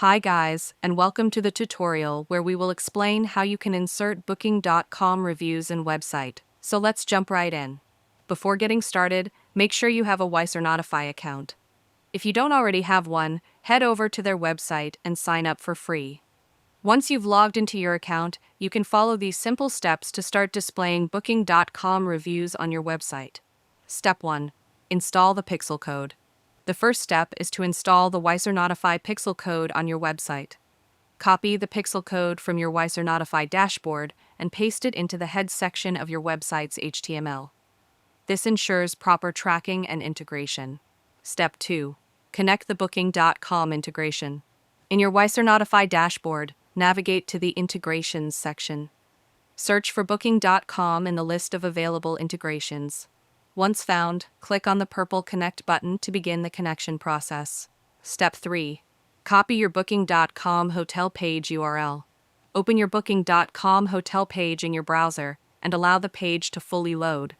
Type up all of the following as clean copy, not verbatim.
Hi guys, and welcome to the tutorial where we will explain how you can insert Booking.com reviews and website. So let's jump right in. Before getting started, make sure you have a Wise or Notify account. If you don't already have one, head over to their website and sign up for free. Once you've logged into your account, you can follow these simple steps to start displaying Booking.com reviews on your website. Step 1. Install the pixel code. The first step is to install the Wise or Notify pixel code on your website. Copy the pixel code from your Wise or Notify dashboard and paste it into the head section of your website's HTML. This ensures proper tracking and integration. Step 2. Connect the Booking.com integration. In your Wise or Notify dashboard, navigate to the Integrations section. Search for Booking.com in the list of available integrations. Once found, click on the purple Connect button to begin the connection process. Step 3. Copy your Booking.com hotel page URL. Open your Booking.com hotel page in your browser and allow the page to fully load.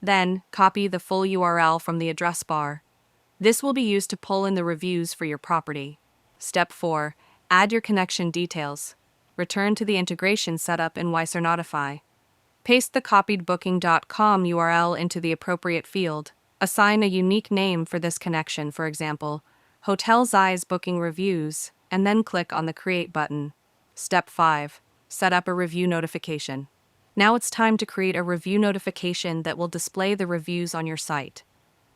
Then, copy the full URL from the address bar. This will be used to pull in the reviews for your property. Step 4. Add your connection details. Return to the integration setup in Wise or Notify. Paste the copied Booking.com URL into the appropriate field. Assign a unique name for this connection, for example, Hotel Zeiss Booking Reviews, and then click on the Create button. Step 5. Set up a review notification. Now it's time to create a review notification that will display the reviews on your site.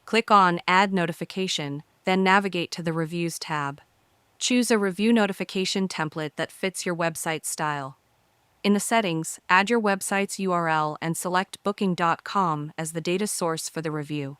Click on Add Notification, then navigate to the Reviews tab. Choose a review notification template that fits your website style. In the settings, add your website's URL and select Booking.com as the data source for the review.